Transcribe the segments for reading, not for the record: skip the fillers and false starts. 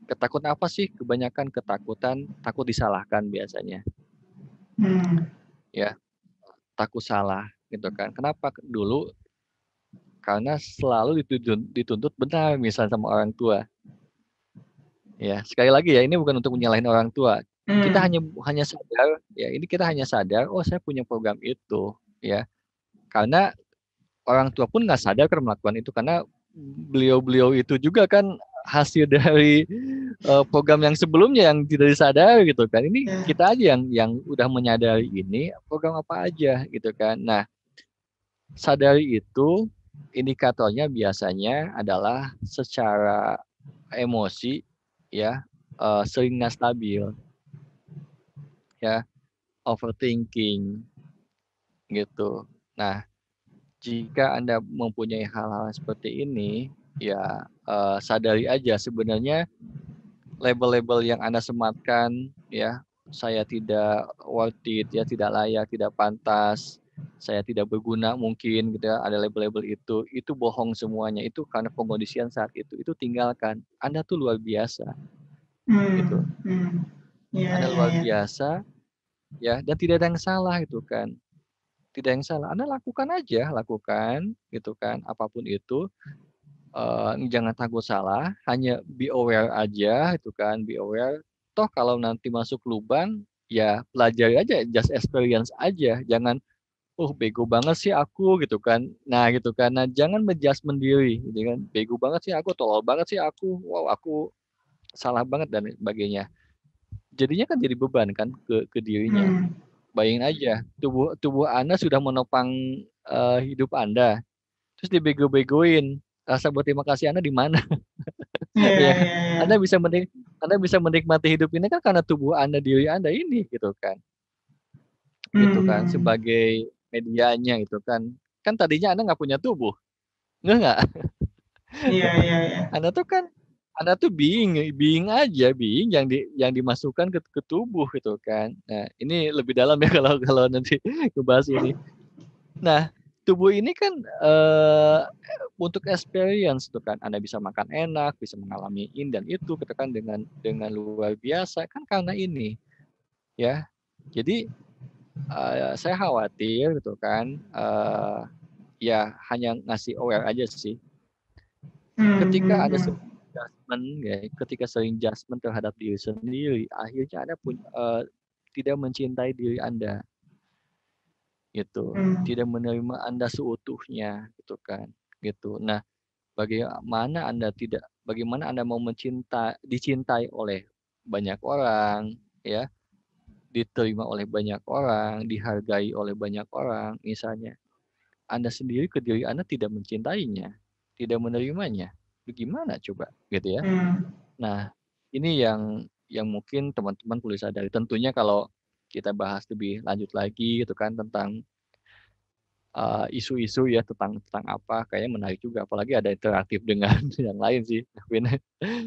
Ketakutan apa sih? Kebanyakan ketakutan, takut disalahkan biasanya. Ya, takut salah gitu kan. Kenapa? Dulu karena selalu dituntut benar misalnya sama orang tua. Ya, sekali lagi ya, ini bukan untuk menyalahin orang tua. Kita hanya sadar, ya ini kita hanya sadar, oh saya punya program itu, ya. Karena orang tua pun nggak sadar kan melakukan itu, karena beliau-beliau itu juga kan hasil dari program yang sebelumnya yang tidak disadari gitu kan. Ini kita aja yang udah menyadari ini program apa aja gitu kan. Nah, sadari itu indikatornya biasanya adalah secara emosi ya sering nggak stabil ya, overthinking gitu. Nah, jika Anda mempunyai hal-hal seperti ini, ya sadari aja sebenarnya label-label yang Anda sematkan, ya saya tidak worth it, ya tidak layak, tidak pantas, saya tidak berguna mungkin gitu ya, ada label-label itu bohong semuanya, itu karena pengkondisian saat itu tinggalkan. Anda tuh luar biasa gitu. Anda luar biasa ya, dan tidak ada yang salah gitu kan. Tidak ada yang salah. Anda lakukan aja, lakukan gitu kan, apapun itu. Jangan takut salah, hanya be aware aja itu kan, be aware. Toh kalau nanti masuk lubang, ya pelajari aja, just experience aja. Jangan, bego banget sih aku gitu kan. Nah gitu kan, nah jangan menjudgment diri, gitu kan. Bego banget sih aku, tolol banget sih aku, wow aku salah banget dan sebagainya. Jadinya kan jadi beban kan ke dirinya. Bayangin aja, tubuh Anda sudah menopang hidup Anda, terus dibego-begoin. Rasa berterima kasih Anda di mana? Ya kan? Anda bisa menikmati hidup ini kan karena tubuh Anda, diri Anda ini gitu kan. Gitu kan, sebagai medianya gitu kan. Kan tadinya Anda nggak punya tubuh. Nggak. Anda tuh kan being aja, being yang dimasukkan ke tubuh gitu kan. Nah, ini lebih dalam ya kalau nanti ngebahas ini. Nah, tubuh ini kan untuk experience tuh kan, Anda bisa makan enak, bisa mengalami ini dan itu, gitu kan, dengan luar biasa kan karena ini, ya. Jadi saya khawatir gitu kan, ya hanya ngasih aware aja sih. Ketika Anda sering judgment, ya, ketika sering judgment terhadap diri sendiri, akhirnya Anda tidak mencintai diri Anda, gitu. Tidak menerima Anda seutuhnya, gitu kan, gitu. Nah, bagaimana Anda mau dicintai oleh banyak orang, ya, diterima oleh banyak orang, dihargai oleh banyak orang, misalnya. Anda sendiri ke diri Anda tidak mencintainya, tidak menerimanya. Bagaimana coba, gitu ya. Nah, ini yang mungkin teman-teman perlu sadari. Tentunya kalau kita bahas lebih lanjut lagi gitu kan tentang isu-isu ya tentang apa kayaknya menarik juga, apalagi ada interaktif dengan yang lain sih.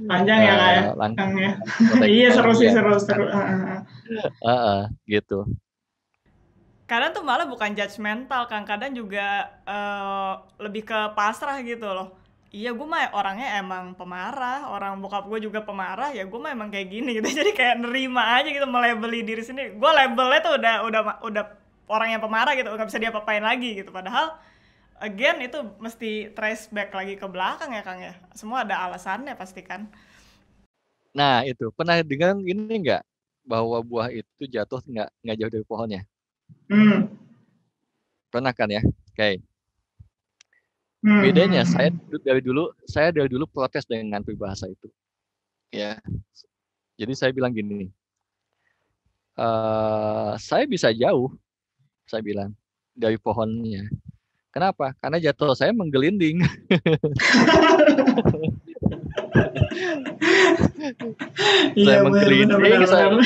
Panjang ya kak ya, Kang ya. Langsung kontak Iya seru sih, ya seru kan. seru. Gitu. Kadang tuh malah bukan judgmental, Kang. Kadang juga lebih ke pasrah gitu loh. Iya, gue mah orangnya emang pemarah. Orang bokap gue juga pemarah, ya gue mah emang kayak gini gitu. Jadi kayak nerima aja gitu, melabeli diri sendiri. Gue labelnya tuh udah orang yang pemarah gitu, nggak bisa diapa-apain lagi gitu. Padahal again itu mesti trace back lagi ke belakang ya, Kang ya. Semua ada alasannya pasti kan. Nah, itu pernah dengar ini enggak, bahwa buah itu jatuh nggak jauh dari pohonnya? Pernah kan ya? Oke. Bedanya saya dari dulu protes dengan peribahasa itu. Ya. Jadi saya bilang gini, saya bisa jauh, saya bilang, dari pohonnya. Kenapa? Karena jatuh saya menggelinding. Saya Iya benar benar menggelinding, benar benar.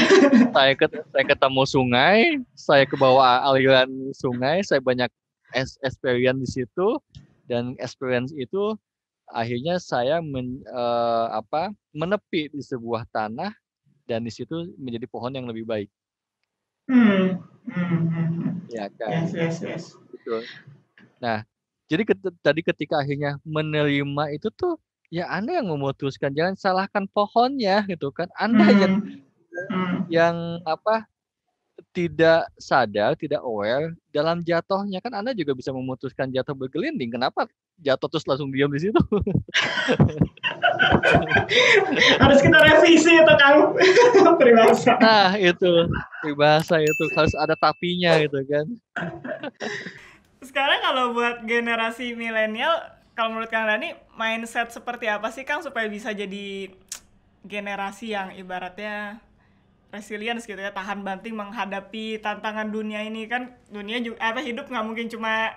saya ketemu sungai, saya ke bawah aliran sungai, saya banyak experience di situ, dan experience itu akhirnya saya menepi di sebuah tanah, dan di situ menjadi pohon yang lebih baik. Ya Yes kan? yes yes. Gitu. Nah, jadi tadi ketika akhirnya menerima itu tuh ya Anda yang memutuskan, jangan salahkan pohonnya gitu kan. Anda Hmm. yang apa, tidak sadar, tidak aware dalam jatuhnya, kan Anda juga bisa memutuskan jatuh bergelinding. Kenapa jatuh terus langsung diam di situ? Harus kita revisi itu Kang. Peribahasa. Nah, itu peribahasa itu harus ada tapinya gitu kan. Sekarang kalau buat generasi milenial, kalau menurut Kang Dani, mindset seperti apa sih Kang supaya bisa jadi generasi yang ibaratnya resilience gitu ya, tahan banting menghadapi tantangan dunia ini. Kan dunia juga hidup nggak mungkin cuma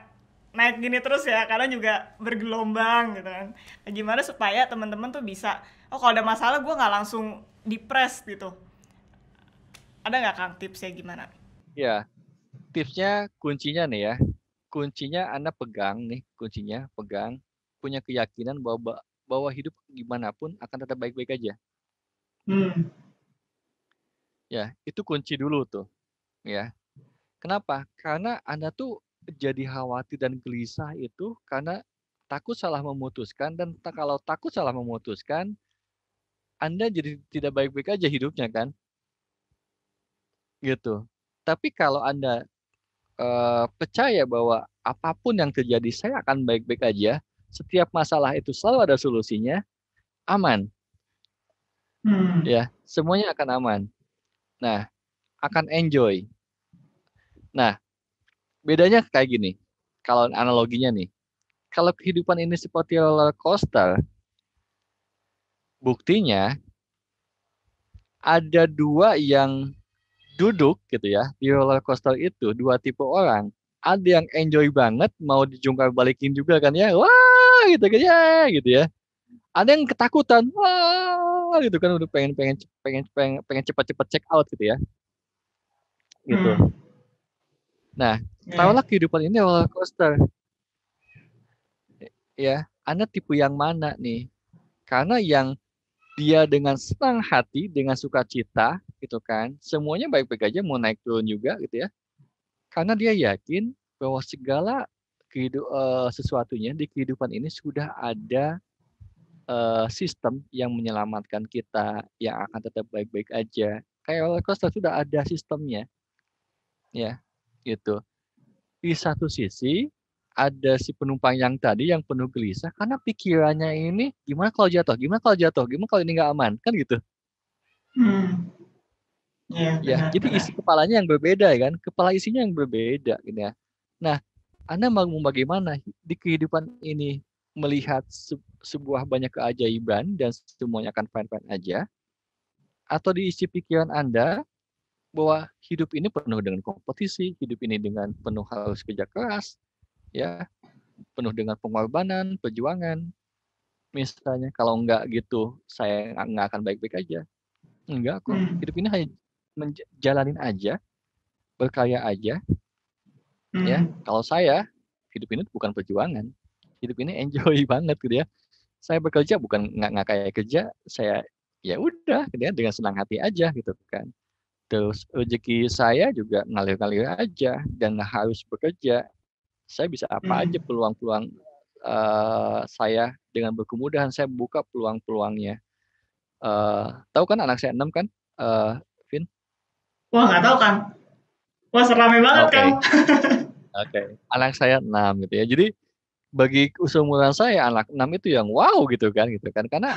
naik gini terus ya, karena juga bergelombang gitu kan. Nah, gimana supaya teman-teman tuh bisa, oh kalau ada masalah gue nggak langsung depres gitu. Ada nggak Kang tipsnya gimana? Ya, tipsnya kuncinya nih ya. Kuncinya Anda pegang nih, kuncinya pegang, punya keyakinan bahwa hidup gimana pun akan tetap baik-baik aja. Ya, itu kunci dulu tuh, ya. Kenapa? Karena Anda tuh jadi khawatir dan gelisah itu karena takut salah memutuskan, dan kalau takut salah memutuskan, Anda jadi tidak baik-baik aja hidupnya kan, gitu. Tapi kalau Anda percaya bahwa apapun yang terjadi saya akan baik-baik aja, setiap masalah itu selalu ada solusinya, aman. Ya, semuanya akan aman. Nah, akan enjoy. Nah, bedanya kayak gini. Kalau analoginya nih, kalau kehidupan ini seperti roller coaster, buktinya ada dua yang duduk gitu ya di roller coaster itu, dua tipe orang. Ada yang enjoy banget, mau dijungkar balikin juga kan ya, wah gitu kan ya, gitu ya. Ada yang ketakutan, wah gitu kan, udah pengen cepat-cepat check out gitu ya, gitu. Nah, tahulah kehidupan ini roller coaster. Ya, Anda tipe yang mana nih? Karena yang dia dengan senang hati, dengan sukacita, gitu kan, semuanya baik-baik aja, mau naik turun juga, gitu ya. Karena dia yakin bahwa segala sesuatunya di kehidupan ini sudah ada sistem yang menyelamatkan kita, yang akan tetap baik-baik aja. Kayak roller coaster sudah ada sistemnya, ya, gitu. Di satu sisi ada si penumpang yang tadi yang penuh gelisah karena pikirannya ini gimana kalau jatuh, gimana kalau jatuh, gimana kalau ini nggak aman, kan gitu. Ya, jadi isi kepalanya yang berbeda kan, kepala isinya yang berbeda gitu ya. Nah, Anda mau bagaimana di kehidupan ini melihat sebuah banyak keajaiban dan semuanya akan fine-fine aja, atau diisi pikiran Anda bahwa hidup ini penuh dengan kompetisi, hidup ini dengan penuh harus kerja keras, ya, penuh dengan pengorbanan, perjuangan. Misalnya kalau enggak gitu, saya nggak akan baik-baik aja. Enggak kok, hidup ini hanya menjalanin aja, berkarya aja. Ya, kalau saya, hidup ini bukan perjuangan. Hidup ini enjoy banget gitu ya. Saya bekerja bukan nggak kayak kerja, saya ya udah gitu ya, dengan senang hati aja gitu kan. Terus rezeki saya juga ngalir-ngalir aja dan harus bekerja. Saya bisa apa aja peluang-peluang saya dengan berkemudahan saya buka peluang-peluangnya. Tahu kan anak saya 6 kan, Vin? Wah nggak tahu kan? Wah serame banget Kang. Oke. Anak saya 6 gitu ya. Jadi bagi seumuran saya anak 6 itu yang wow gitu kan. Karena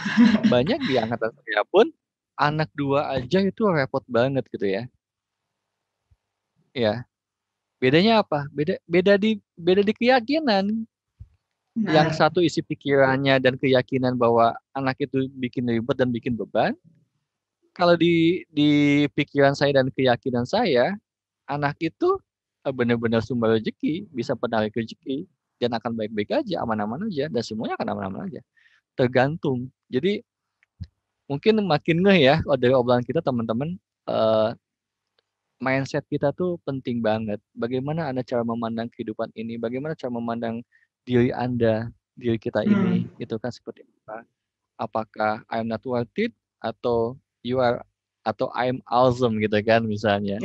banyak di angkatan saya pun anak 2 aja itu repot banget gitu ya. Ya. Bedanya apa? Beda di keyakinan. Yang satu isi pikirannya dan keyakinan bahwa anak itu bikin ribet dan bikin beban. Kalau di pikiran saya dan keyakinan saya, anak itu benar-benar sumber rezeki, bisa penarik rezeki, dan akan baik-baik aja, aman-aman aja, dan semuanya akan aman-aman aja. Tergantung. Jadi mungkin makin ngeh ya dari obrolan kita teman-teman, mindset kita tuh penting banget. Bagaimana Anda cara memandang kehidupan ini, bagaimana cara memandang diri Anda, diri kita ini, itu kan seperti apa? Apakah I'm not worth it, atau you are, atau I'm awesome gitu kan misalnya.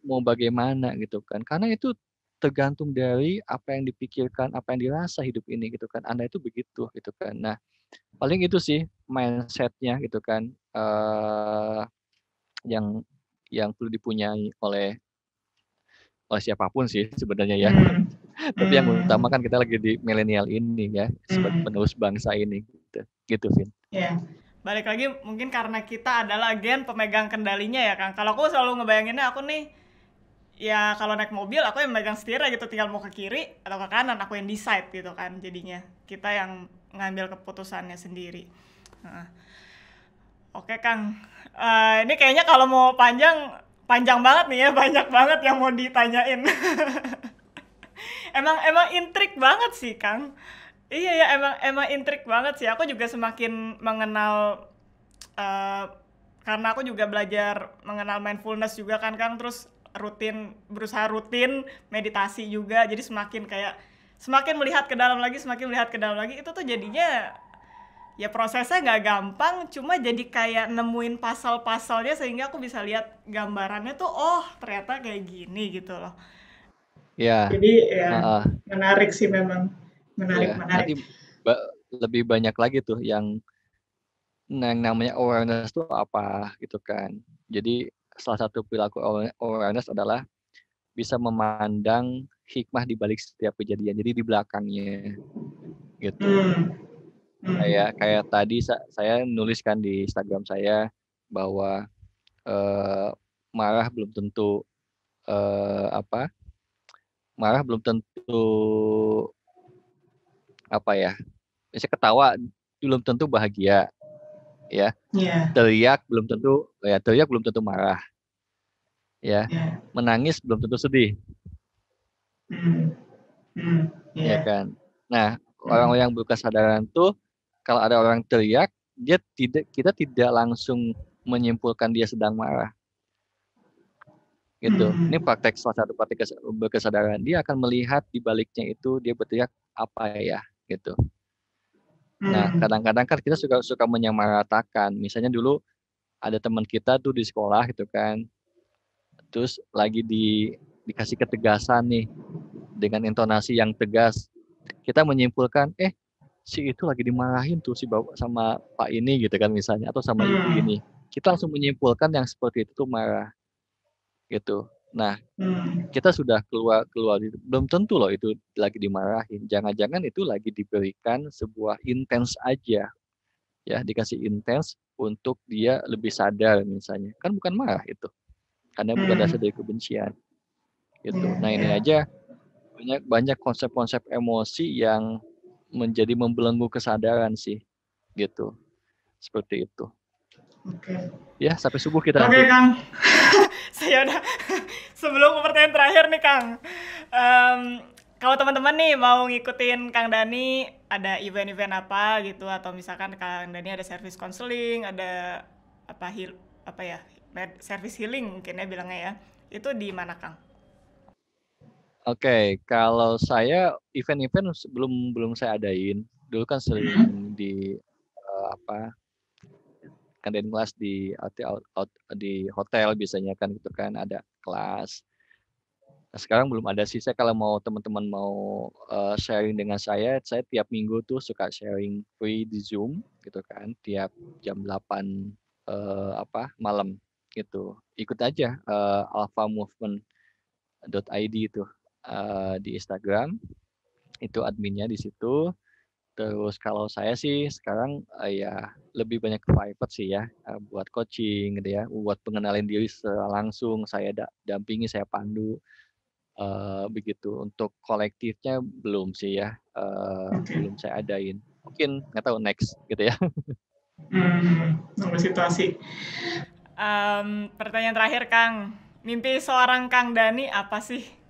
Mau bagaimana gitu kan, karena itu tergantung dari apa yang dipikirkan, apa yang dirasa hidup ini gitu kan. Anda itu begitu gitu kan. Nah, paling itu sih mindset-nya gitu kan, yang perlu dipunyai oleh siapapun sih sebenarnya ya. Hmm. Tapi yang utama kan kita lagi di milenial ini ya, sebagai penerus bangsa ini gitu. Gitu, Vin. Ya. Balik lagi mungkin karena kita adalah gen pemegang kendalinya ya Kang. Kalau aku selalu ngebayanginnya aku nih, ya kalau naik mobil aku yang megang setir gitu, tinggal mau ke kiri atau ke kanan, aku yang decide gitu kan. Jadinya kita yang ngambil keputusannya sendiri. Nah, oke Kang, ini kayaknya kalau mau panjang banget nih ya, banyak banget yang mau ditanyain. emang intrik banget sih Kang. Iya ya, emang intrik banget sih. Aku juga semakin mengenal, karena aku juga belajar mengenal mindfulness juga kan Kang, terus berusaha rutin meditasi juga. Jadi semakin melihat ke dalam lagi, itu tuh jadinya ya prosesnya nggak gampang, cuma jadi kayak nemuin pasal-pasalnya sehingga aku bisa lihat gambarannya tuh, oh ternyata kayak gini gitu loh. Ya, Jadi ya heeh, menarik sih memang. ya. Menarik. Nanti lebih banyak lagi tuh yang namanya awareness tuh apa gitu kan. Jadi salah satu perilaku awareness adalah bisa memandang hikmah di balik setiap kejadian. Jadi di belakangnya gitu. Kayak tadi saya nuliskan di Instagram saya bahwa marah belum tentu marah belum tentu apa ya. Misalnya ketawa belum tentu bahagia, ya. Ya. Teriak belum tentu marah, ya. Ya. Menangis belum tentu sedih, ya Ya. kan. Nah, orang-orang yang berkesadaran tuh kalau ada orang teriak, kita tidak langsung menyimpulkan dia sedang marah. Gitu. Ini salah satu praktek berkesadaran. Dia akan melihat di baliknya itu dia berteriak apa ya, gitu. Nah, kadang-kadang kan kita suka menyamaratakan. Misalnya dulu ada teman kita tuh di sekolah gitu kan. Terus lagi dikasih ketegasan nih dengan intonasi yang tegas. Kita menyimpulkan, si itu lagi dimarahin tuh si bapak sama Pak ini gitu kan misalnya, atau sama ibu ini. Kita langsung menyimpulkan yang seperti itu tuh marah. Gitu. Nah, kita sudah keluar belum tentu loh itu lagi dimarahin. Jangan-jangan itu lagi diberikan sebuah intens aja, ya dikasih intens untuk dia lebih sadar misalnya. Kan bukan marah itu, karena bukan dasar dari kebencian. Gitu. Nah ini aja banyak konsep-konsep emosi yang menjadi membelenggu kesadaran sih, gitu. Seperti itu. Oke. Ya sampai subuh kita Oke, nanti. Kang. Saya udah sebelum pertanyaan terakhir nih Kang, kalau teman-teman nih mau ngikutin Kang Dani, ada event-event apa gitu, atau misalkan Kang Dani ada service counseling, ada service healing mungkin ya bilangnya ya, itu di mana Kang? Oke, kalau saya event-event belum saya adain. Dulu kan sering di ngadain kelas di hotel biasanya kan gitu kan ada kelas. Nah, sekarang belum ada sih. Saya kalau mau teman-teman mau sharing dengan saya tiap minggu tuh suka sharing free di Zoom gitu kan, tiap jam 8 malam gitu. Ikut aja alphamovement.id itu di Instagram. Itu adminnya di situ. Terus kalau saya sih sekarang ya lebih banyak private sih ya, buat coaching gitu ya, buat pengenalan diri secara langsung, saya dampingi, saya pandu, begitu. Untuk kolektifnya belum sih ya, belum saya adain. Mungkin nggak tahu next gitu ya. Nunggu situasi. Pertanyaan terakhir Kang, mimpi seorang Kang Dani apa sih?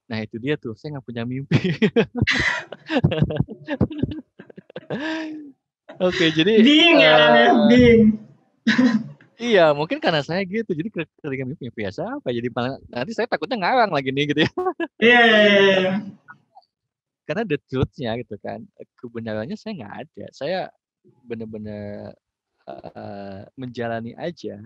Nah itu dia tuh, saya nggak punya mimpi. Oke, jadi Bing ya, Kang ya, bing. iya, mungkin karena saya gitu. Jadi ketika mimpi biasa apa? Jadi nanti saya takutnya ngarang lagi nih gitu ya. Iya. Karena the truth-nya gitu kan, kebenarannya saya nggak ada. Saya benar-benar menjalani aja.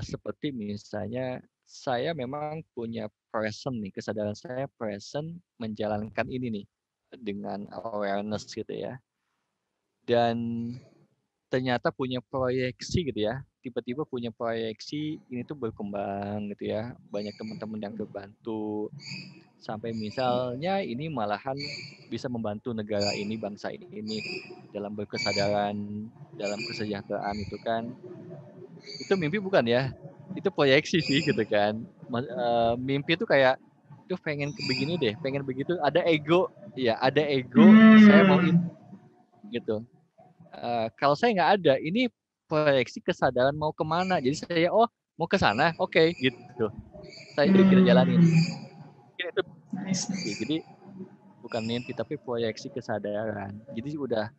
Seperti misalnya saya memang punya present nih, kesadaran saya present menjalankan ini nih dengan awareness gitu ya. Dan ternyata punya proyeksi gitu ya. Tiba-tiba punya proyeksi ini tuh berkembang gitu ya. Banyak teman-teman yang terbantu. Sampai misalnya ini malahan bisa membantu negara ini, bangsa ini dalam berkesadaran, dalam kesejahteraan itu kan. Itu mimpi bukan ya? Itu proyeksi sih gitu kan. Mimpi itu kayak tuh pengen begini deh, pengen begitu, ada ego, ya ada ego, saya mau itu gitu. Kalau saya nggak ada, ini proyeksi kesadaran mau kemana. Jadi saya mau ke sana, oke, gitu. Saya kita jalanin. Itu, jadi bukan mimpi tapi proyeksi kesadaran. Jadi udah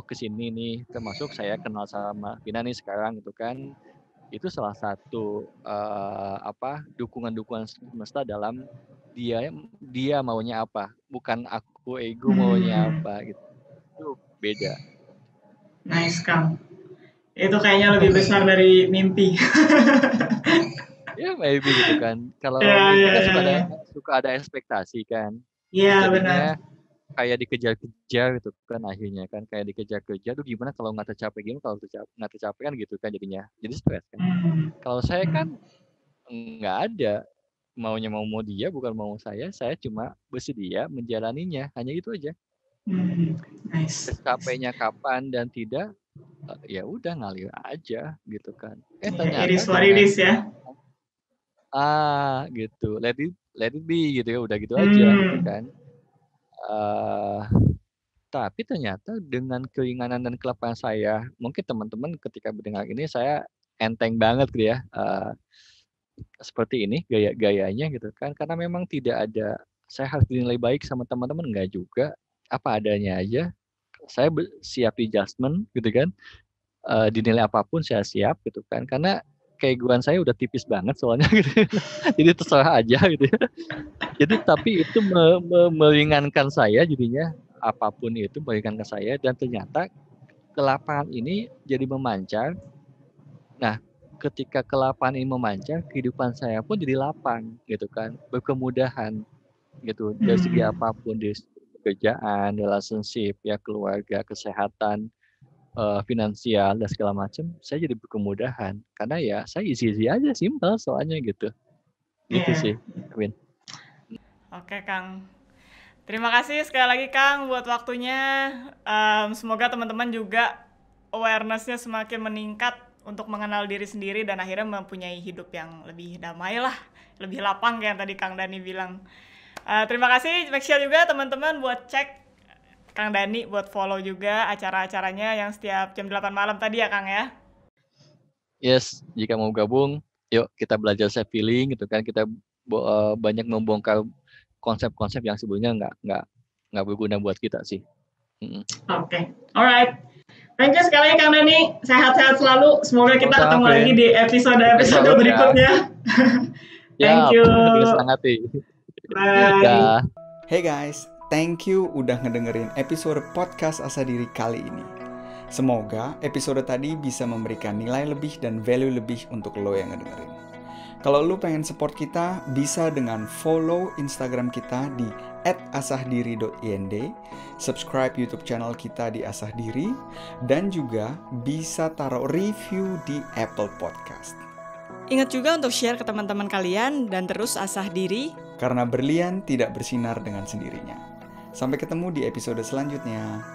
ke sini nih, termasuk saya kenal sama Vina nih sekarang gitu kan. Itu salah satu dukungan-dukungan semesta dalam dia maunya apa, bukan aku ego maunya apa gitu. Itu beda. Nice, Kang. Itu kayaknya lebih besar dari mimpi. Ya maybe gitu kan. Kalau mimpi kan suka ada ekspektasi kan. Iya, jadinya benar. Kayak dikejar-kejar gitu kan akhirnya kan, kayak dikejar-kejar tuh gimana kalau nggak tercapai, gimana kalau nggak tercapai kan gitu kan, jadinya jadi stres kan. Kalau saya kan nggak ada, maunya mau dia bukan mau saya cuma bersedia menjalaninya, hanya itu aja. Nice. Tercapainya kapan dan tidak, ya udah ngalir aja gitu kan. Ternyata it is what it is ya. Gitu, let it be gitu ya, udah gitu aja gitu kan. Tapi ternyata dengan keringanan dan kelapangan saya, mungkin teman-teman ketika mendengar ini saya enteng banget gitu ya, seperti ini gaya-gayanya gitu kan, karena memang tidak ada saya harus dinilai baik sama teman-teman, enggak juga, apa adanya aja. Saya siap adjustment gitu kan, dinilai apapun saya siap gitu kan, karena keegoan saya udah tipis banget soalnya gitu. Jadi terserah aja gitu ya. Jadi tapi itu meringankan saya jadinya, apapun itu meringankan saya, dan ternyata kelapangan ini jadi memancar. Nah, ketika kelapangan ini memancar, kehidupan saya pun jadi lapang gitu kan, berkemudahan gitu dari segi apapun, dari pekerjaan, relationship, ya keluarga, kesehatan, finansial dan segala macam, saya jadi berkemudahan karena ya saya easy aja, simple soalnya gitu. Gitu sih, Win. Oke, Kang. Terima kasih sekali lagi, Kang, buat waktunya. Semoga teman-teman juga awareness-nya semakin meningkat untuk mengenal diri sendiri dan akhirnya mempunyai hidup yang lebih damai lah, lebih lapang kayak yang tadi Kang Dani bilang. Terima kasih, make sure juga teman-teman buat cek Kang Dani, buat follow juga acara-acaranya yang setiap jam 8 malam tadi ya, Kang ya. Yes, jika mau gabung, yuk kita belajar self healing gitu kan, kita banyak membongkar konsep-konsep yang sebelumnya nggak berguna buat kita sih. Oke, alright. Thank you sekali Kang Dani, sehat-sehat selalu. Semoga kita ketemu lagi di episode berikutnya. Thank you. Bye. Hey guys, thank you udah ngedengerin episode podcast Asa Diri kali ini. Semoga episode tadi bisa memberikan nilai lebih dan value lebih untuk lo yang ngedengerin. Kalau lo pengen support kita, bisa dengan follow Instagram kita di @asahdiri.ind, subscribe YouTube channel kita di Asah Diri, dan juga bisa taruh review di Apple Podcast. Ingat juga untuk share ke teman-teman kalian dan terus asah diri. Karena berlian tidak bersinar dengan sendirinya. Sampai ketemu di episode selanjutnya.